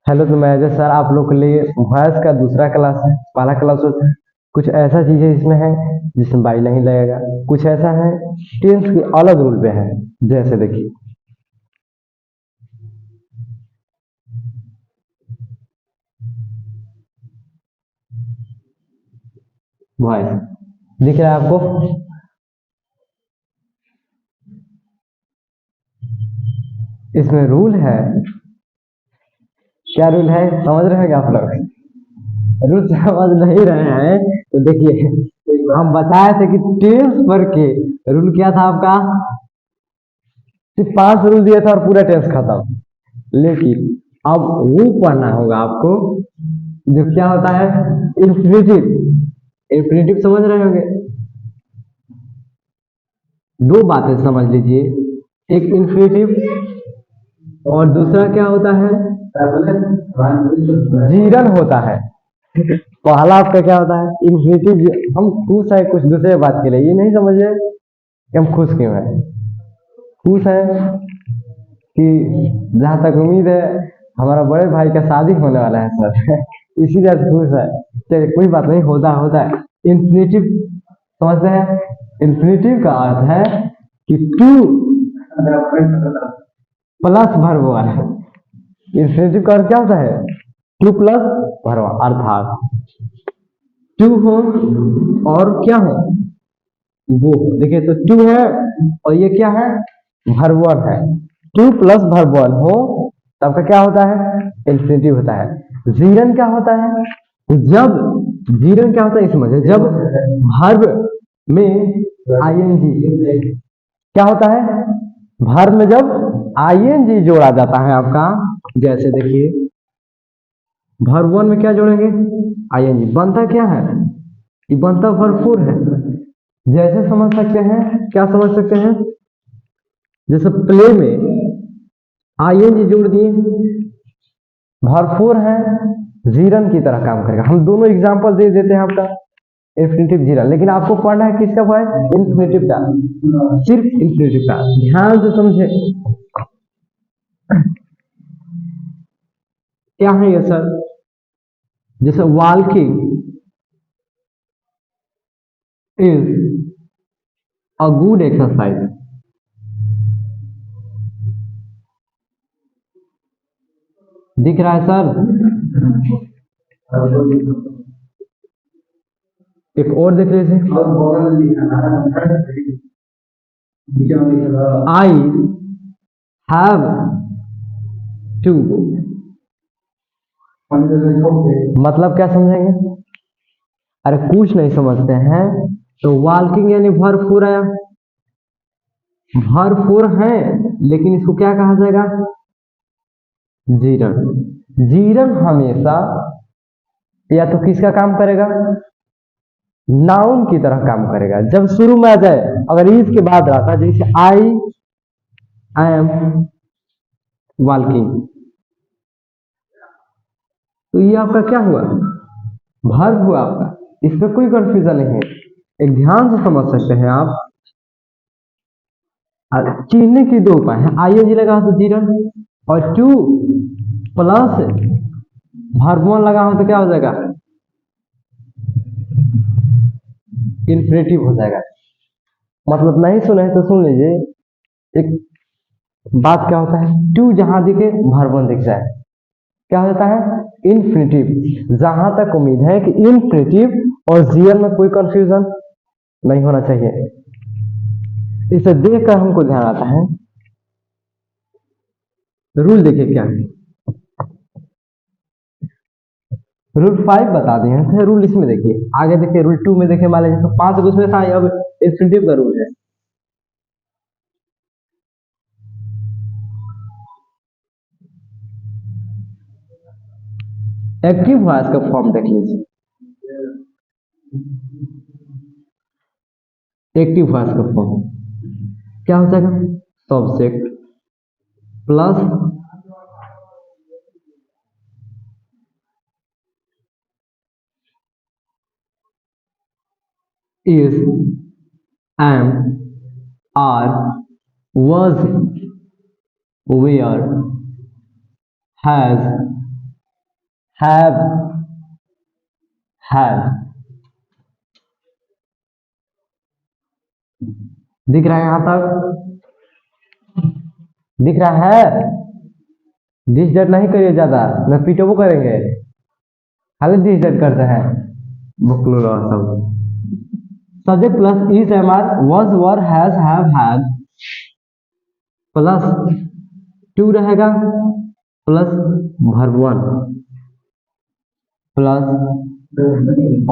Hello, तो मैं Ajay sir आप लोग के लिए वॉइस का दूसरा क्लास है। पहला क्लास होता है, कुछ ऐसा चीजें इसमें है जिसमें बाई नहीं लगेगा। कुछ ऐसा है टेंस के अलग रूल पे है। जैसे देखिए वॉइस दिख रहा है आपको? इसमें रूल है। क्या रूल है समझ रहे हैं क्या आप लोग? रूल समझ नहीं रहे हैं तो देखिए, हम बताए थे कि टेंस पर के रूल क्या था आपका। सिर्फ 5 रूल दिया था और पूरा टेंस खत्म। लेकिन अब वो पढ़ना होगा आपको जो क्या होता है इंफिनिटिव। इंफिनिटिव समझ रहे होंगे। दो बातें समझ लीजिए, एक इंफिनिटिव और दूसरा क्या होता है जीरन होता है। पहला आपका क्या होता है इंफिनिटिव। हम खुश है कुछ दूसरे बात के लिए, ये नहीं समझिए कि हम खुश क्यों है। खुश है कि जहाँ तक उम्मीद है हमारा बड़े भाई का शादी होने वाला है सर। इसी तरह से खुश है। चलिए कोई बात नहीं, होता होता है। इंफिनिटिव समझते हैं? इंफिनिटिव का अर्थ है कि टू प्लस वर्ब है। इंफिनिटिव का अर्थ क्या होता है? टू प्लस वर्ब, अर्थात टू हो और क्या हो वो। देखिए तो टू है और ये क्या है वर्ब वन है। टू प्लस वर्ब वन हो तब का क्या होता है इंफिनिटिव होता है। जीरन क्या होता है? जब जीरन क्या होता है समझे, जब वर्ब में आईएनजी क्या होता है, वर्ब में जब आईएनजी जोड़ा जाता है आपका। जैसे देखिए वर्ब वन में क्या जोड़ेंगे आईएनजी, बनता क्या है ये बनता भरपूर है। जैसे समझ सकते हैं, क्या समझ सकते हैं, जैसे प्ले में आईएनजी जोड़ दिए, भरपूर है, जीरन की तरह काम करेगा। हम दोनों एग्जांपल दे देते हैं आपका इंफिनिटिव जीरन, लेकिन आपको पढ़ना है किसका है इंफिनिटिव का, सिर्फ इंफिनिटिव का। ध्यान से समझे क्या है ये सर। जैसे walking is a good exercise. दिख रहा है सर? एक और देख लीजिए, आई हैव टू। मतलब क्या समझेंगे? अरे कुछ नहीं समझते हैं तो वॉकिंग यानी भरपूर आया, भरपूर है, लेकिन इसको क्या कहा जाएगा जीरन। जीरन हमेशा या तो किसका काम करेगा नाउन की तरह काम करेगा। जब शुरू में आ जाए, अगर इसके बाद आता जैसे आई एम वॉकिंग, तो ये आपका क्या हुआ वर्ब हुआ आपका। इसमें कोई कंफ्यूजन नहीं है, एक ध्यान से समझ सकते हैं आप। चिन्ह की दो उपाय है, आईएनजी लगा हो तो जीरन, और टू प्लस वर्ब वन लगा हो तो क्या हो जाएगा इन्फिनिटिव हो जाएगा। मतलब नहीं सुने तो सुन लीजिए। एक बात क्या होता है, टू जहां दिखे वर्ब वन दिख जाए क्या हो जाता है इन्फिनिटिव। जहां तक उम्मीद है कि इन्फिनिटिव और जीएल में कोई कंफ्यूजन नहीं होना चाहिए। इसे देखकर हमको ध्यान आता है रूल देखिए क्या है। रूल 5 बता दिए हैं, रूल इसमें देखिए आगे देखिए। रूल 2 में देखिए मान लीजिए तो 5 उसमें था, अब इंफिनिटिव का रूल है। एक्टिव वॉइस का फॉर्म देख लीजिए। एक्टिव वॉइस का फॉर्म क्या हो जाएगा subject plus is am are was were has have, have. दिख रहा है यहां तक? दिख रहा है? डिस डेट नहीं करिए ज्यादा, न पीटो करेंगे, खाली डिस डेट करते हैं बुकलो सब। Subject plus is am are was were has have had plus to रहेगा plus verb one plus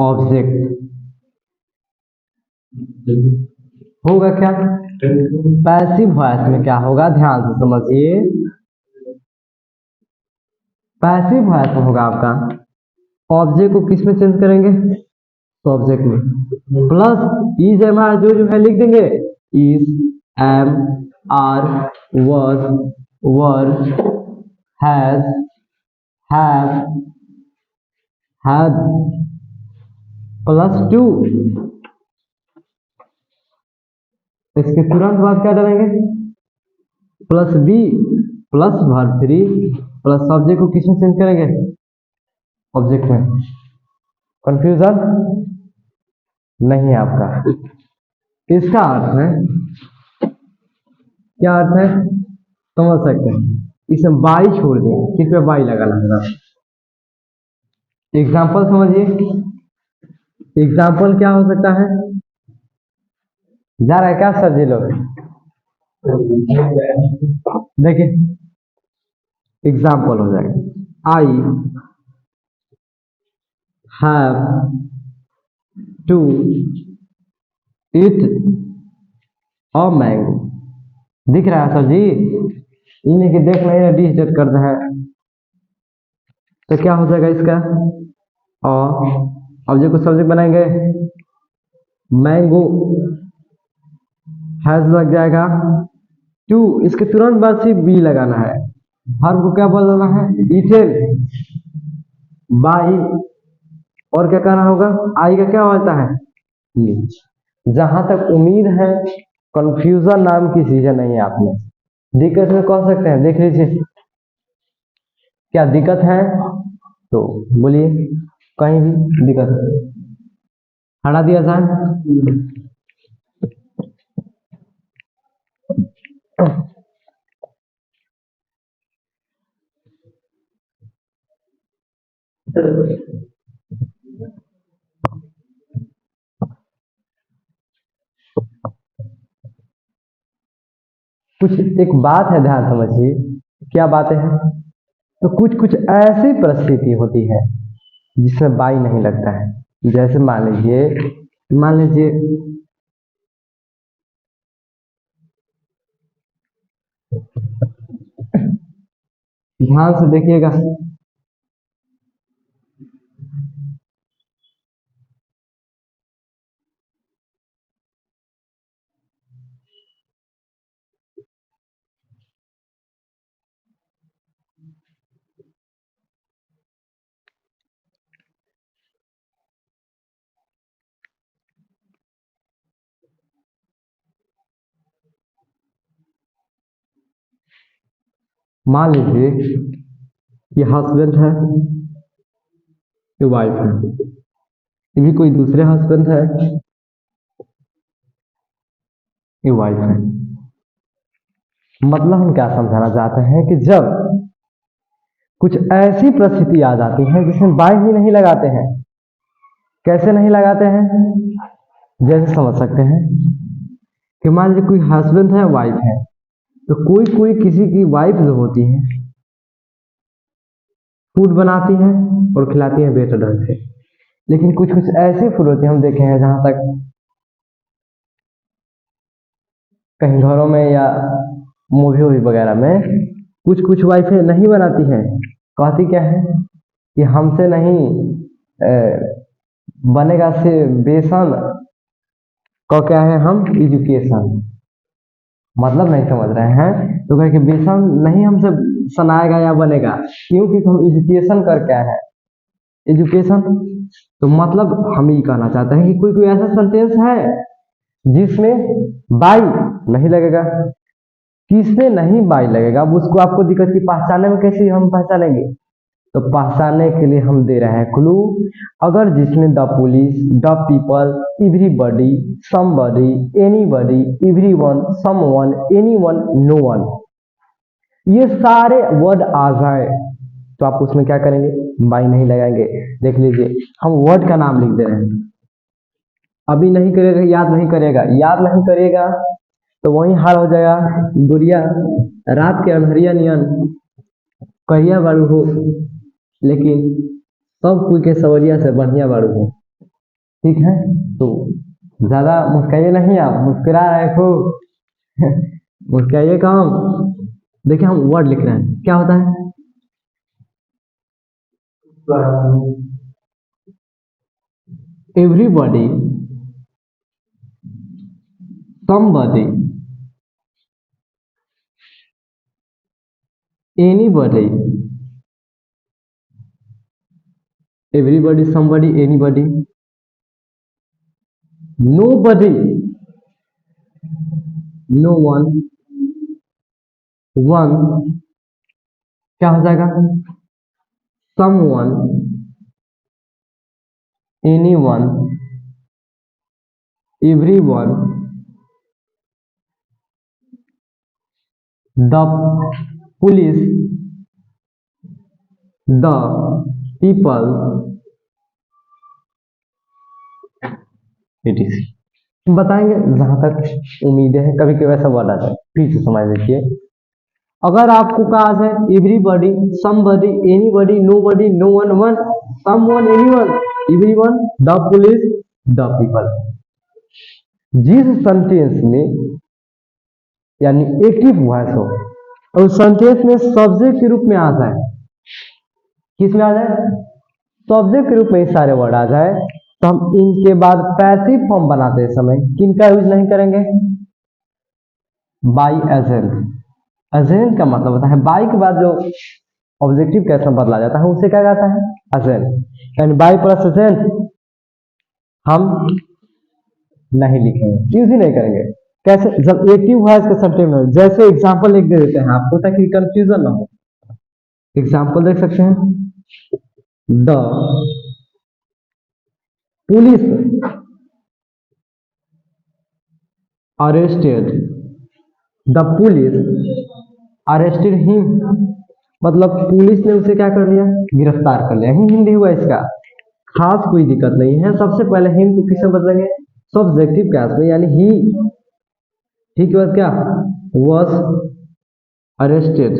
object होगा क्या? पैसिव वॉइस में क्या होगा, ध्यान से समझिए। पैसिव वॉइस में होगा आपका ऑब्जेक्ट को किस में चेंज करेंगे? सब्जेक्ट में। प्लस इज एम आर जो है लिख देंगे, is am are was were has have had plus to. इसके तुरंत बाद क्या डालेंगे? Plus be plus verb three plus subject को किसमें चेंज करेंगे? ऑब्जेक्ट में। कंफ्यूजन नहीं है आपका? इसका अर्थ है, क्या अर्थ है समझ सकते हैं? इसमें बाई छोड़ दें, किस पे बाई लगाना है? एग्जाम्पल समझिए। एग्जाम्पल क्या हो सकता है? जा रहा है क्या सर जी लोग? देखिए एग्जाम्पल हो जाएगा, I have to eat a mango. दिख रहा है सर जी? इन्हें कि देख नहीं डिस डेट करते हैं, तो क्या हो जाएगा इसका? और ऑब्जेक्ट को सब्जेक्ट बनाएंगे, मैंगो हैज लग जाएगा टू, इसके तुरंत बाद से बी लगाना है। वर्ब को क्या बोलना है? ईटेन बाई, और क्या करना होगा? आई का क्या होता है? जहां तक उम्मीद है कंफ्यूजन नाम की चीज नहीं है आपने, दिक्कत में कह सकते हैं, देख लीजिए क्या दिक्कत है तो बोलिए, कहीं भी दिक्कत हटा दिया जाए। कुछ एक बात है, ध्यान समझिए। क्या बातें हैं? तो कुछ कुछ ऐसी परिस्थिति होती है जिसमें बाई नहीं लगता है। जैसे मान लीजिए ध्यान से देखिएगा, मान लीजिए ये हस्बैंड है, ये वाइफ है, ये भी कोई दूसरे हस्बैंड है, ये वाइफ है। मतलब हम क्या समझाना चाहते हैं कि जब कुछ ऐसी परिस्थिति आ जाती है जिसमें बाई ही नहीं लगाते हैं। कैसे नहीं लगाते हैं? जैसे समझ सकते हैं कि मान लीजिए कोई हस्बैंड है, वाइफ है, तो कोई कोई किसी की वाइफ जो होती है फूड बनाती हैं और खिलाती हैं बेटर ढंग से, लेकिन कुछ कुछ ऐसे फूड होते हैं, हम देखे हैं जहां तक कहीं घरों में या मूवी वूवी वगैरह में कुछ कुछ वाइफें नहीं बनाती हैं, कहती क्या है कि हमसे नहीं बनेगा से बेसन का क्या है, हम एजुकेशन, मतलब नहीं समझ रहे हैं तो कह के बेसन नहीं हमसे सनाएगा या बनेगा, क्योंकि हम एजुकेशन कर क्या है, एजुकेशन। तो मतलब हम ये कहना चाहते हैं कि कोई कोई ऐसा सेंटेंस है जिसमें बाई नहीं लगेगा। किसमें नहीं बाई लगेगा, अब उसको आपको दिक्कत की पहचानने में कैसे हम पहचानेंगे? तो पहचानने के लिए हम दे रहे हैं क्लू। अगर जिसमें the police, the people, everybody, somebody, anybody, everyone, someone, anyone, no one, ये सारे वर्ड आ जाए तो आप उसमें क्या करेंगे? बाई नहीं लगाएंगे। देख लीजिए, हम वर्ड का नाम लिख दे रहे हैं। अभी नहीं करेगा, याद नहीं करेगा, याद नहीं करेगा तो वही हाल हो जाएगा। गुड़िया रात के अंधरिया नियन कहिया बारू हो, लेकिन सब कोई के सवरिया से बढ़िया बारू हो। ठीक है, तो ज्यादा मुस्काइए नहीं, आप मुस्कुरा रहे हो मुस्काइए कम। देखिए हम वर्ड लिख रहे हैं, क्या होता है? Everybody, somebody, anybody, everybody, somebody, anybody, nobody, no one, one, क्या हो जाएगा? someone, anyone, everyone, the police, the people, etc। बताएंगे जहां तक उम्मीदें हैं, कभी कभी ऐसा वर्ड आ जाए, फिर से समझ लीजिए। अगर आपको कहा जाए everybody, somebody, anybody, nobody, no one, one, someone, anyone, everyone, the police, the people, जिस सेंटेंस में यानी एक्टिव वॉइस हो और सेंटेंस में सब्जेक्ट के रूप में आ जाए, किस में आ जाए? सब्जेक्ट के रूप में सारे वर्ड आ जाए, तो हम इनके बाद पैसिव फॉर्म बनाते समय किनका यूज नहीं करेंगे? By agent. एजेंट का मतलब होता है बाई के बाद जो ऑब्जेक्टिव कैसे बदला जाता है उसे क्या कहता है? एजेंट। यानी बाई प्लस एजेंट हम नहीं लिखेंगे, यूज ही नहीं करेंगे। कैसे? जब एक्टिव वॉइस के सेंटेंस में, जैसे एग्जांपल लिख देते हैं आपको ताकि कंफ्यूजन ना हो। एग्जांपल देख सकते हैं, the police arrested, the police arrested him, मतलब पुलिस ने उसे क्या कर लिया? गिरफ्तार कर लिया। ही हिंदी हुआ इसका, खास कोई दिक्कत नहीं है। सबसे पहले हिम को किससे बदलेंगे? सब्जेक्टिव क्लास में, यानी ही। ठीक है, बाद क्या? Was arrested.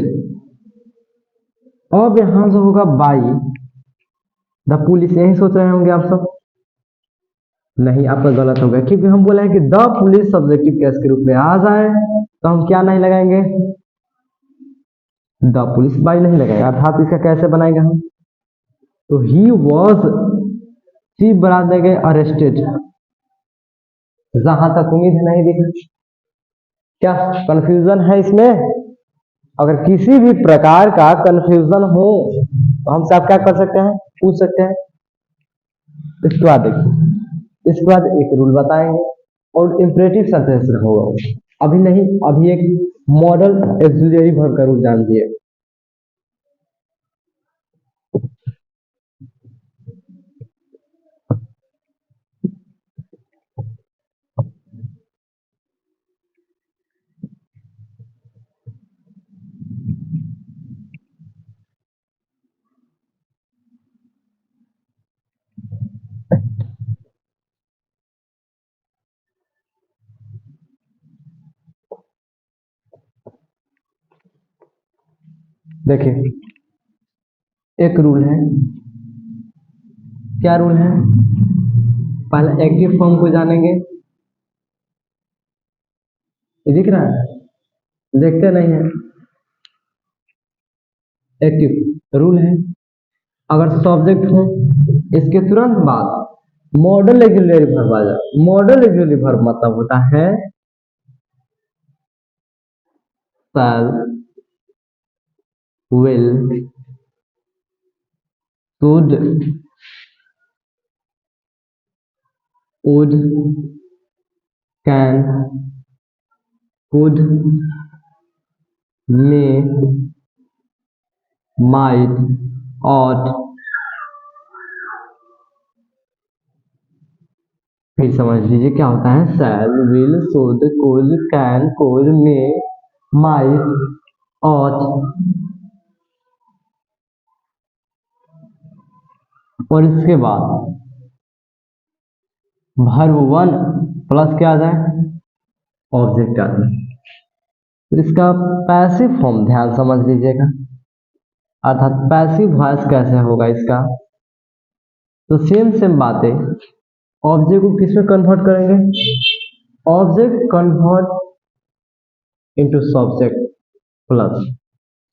अब यहां से होगा बाई द पुलिस, यही सोच रहे होंगे आप सब। नहीं, आपका गलत हो गया, क्योंकि हम बोले हैं कि द पुलिस सब्जेक्टिव केस के रूप में आ जाए तो हम क्या नहीं लगाएंगे? द पुलिस, बाई नहीं लगाएंगे। अर्थात इसका कैसे बनाएंगे हम? तो ही वॉज, सी बना देंगे अरेस्टेड। जहां तक उम्मीद है नहीं दिखा, क्या कंफ्यूजन है इसमें? अगर किसी भी प्रकार का कंफ्यूजन हो तो हमसे आप क्या कर सकते हैं? पूछ सकते हैं। इसके बाद देखिए, इसके बाद एक रूल बताएंगे और इंपरेटिव सेंटेंस होगा। अभी नहीं, अभी एक मॉडल ऑक्सिलरी वर्ब का रूल जानिए। देखिए, एक रूल है। क्या रूल है? पहले एक्टिव फॉर्म को जानेंगे। ये दिख रहा है? देखते नहीं है? एक्टिव रूल है, अगर सब्जेक्ट हो इसके तुरंत बाद मॉडल ऑक्सिलरी वर्ब आ जाए। मॉडल ऑक्सिलरी वर्ब मतलब होता है shall, will, should, would, can, could, may, might ought, फिर समझ लीजिए क्या होता है shall, will, should, could, can, could, may, might, ought। और इसके बाद verb 1 प्लस क्या आ जाए ऑब्जेक्ट आ जाए। तो इसका पैसिव फॉर्म ध्यान समझ लीजिएगा, अर्थात पैसिव वॉइस कैसे होगा इसका। तो सेम बातें, ऑब्जेक्ट को किस में कन्वर्ट करेंगे, object convert into subject plus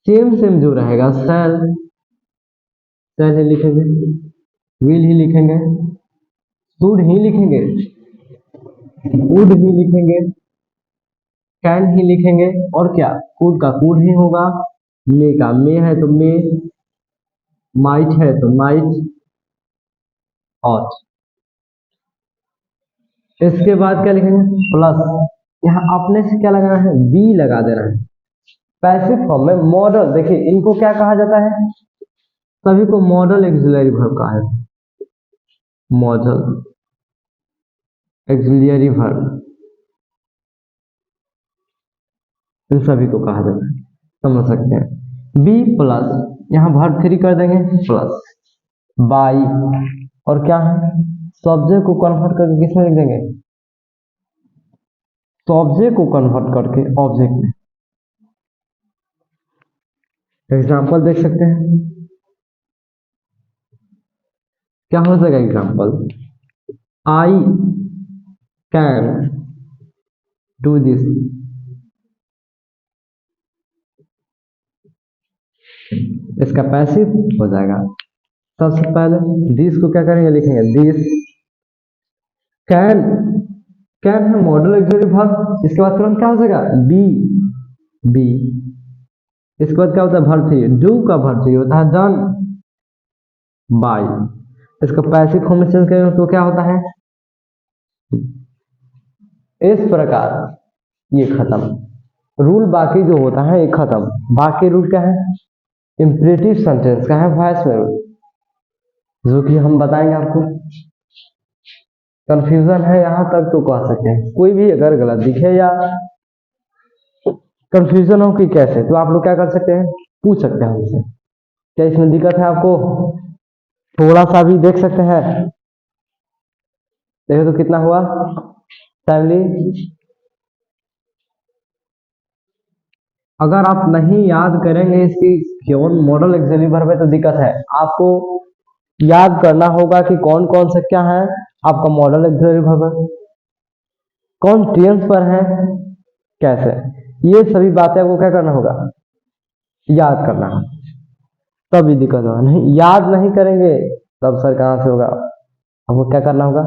same जो रहेगा शैल ही लिखेंगे, विल ही लिखेंगे, शुड ही लिखेंगे, वुड ही लिखेंगे, कैन ही लिखेंगे, और क्या कुड का कुड ही होगा, मे का मे है तो मे, माइट है तो माइट, ऑट। इसके बाद क्या लिखेंगे प्लस, यहाँ अपने से क्या लगाना है बी लगा देना है। पैसिव फॉर्म में मॉडल, देखिए इनको क्या कहा जाता है, सभी को मॉडल एक्सिलरी वर्ब कहा है, मॉडल एक्सिलरी वर्ब इन सभी को कहा जाता है, समझ सकते हैं। बी प्लस यहाँ वर्ब 3 कर देंगे प्लस बाई, और क्या है सब्जेक्ट को कन्वर्ट करके किसमें लिख देंगे, सब्जेक्ट को कन्वर्ट करके ऑब्जेक्ट में। एग्जाम्पल देख सकते हैं, क्या हो जाएगा example, I can do this, इसका पैसिव हो जाएगा। सबसे पहले दिस को क्या करेंगे लिखेंगे दिस, कैन, कैन है मॉडल एक्सिलरी वर्ब, इसके बाद तुरंत क्या हो जाएगा बी, बी, इसके बाद क्या होता है वर्ब 3, डू का वर्ब 3 होता है डन, बाय, इसका पैसिव फॉर्म में चेंज करेंगे तो क्या होता है, इस प्रकार ये खत्म रूल, बाकी जो होता है ये खत्म। बाकी रूल क्या है, इंपरेटिव सेंटेंस का है वॉइस में रूल, जो कि हम बताएंगे आपको। कंफ्यूजन है यहाँ तक तो कह सकते हैं, कोई भी अगर गलत दिखे या कंफ्यूजन हो कि कैसे, तो आप लोग क्या कर सकते हैं पूछ सकते हैं हमसे, क्या इसमें दिक्कत है आपको, थोड़ा सा भी देख सकते हैं, देखो तो कितना हुआ फैमिली। अगर आप नहीं याद करेंगे इसकी केवल मॉडल एक्सिलरी वर्ब है तो दिक्कत है, आपको याद करना होगा कि कौन कौन से क्या है आपका मॉडल एक्सिलरी वर्ब है, कौन टेंस पर है, कैसे, ये सभी बातें आपको क्या करना होगा याद करना है, तभी दिक्कत होगा। नहीं याद नहीं करेंगे तब सर कहाँ से होगा, आपको क्या करना होगा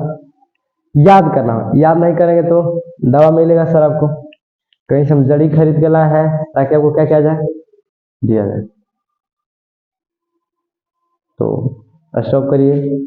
याद करना होगा, याद नहीं करेंगे तो दवा मिलेगा सर आपको, कहीं से हम जड़ी खरीद के लाए हैं ताकि आपको क्या किया जाए दिया जाए। तो स्टॉप करिए।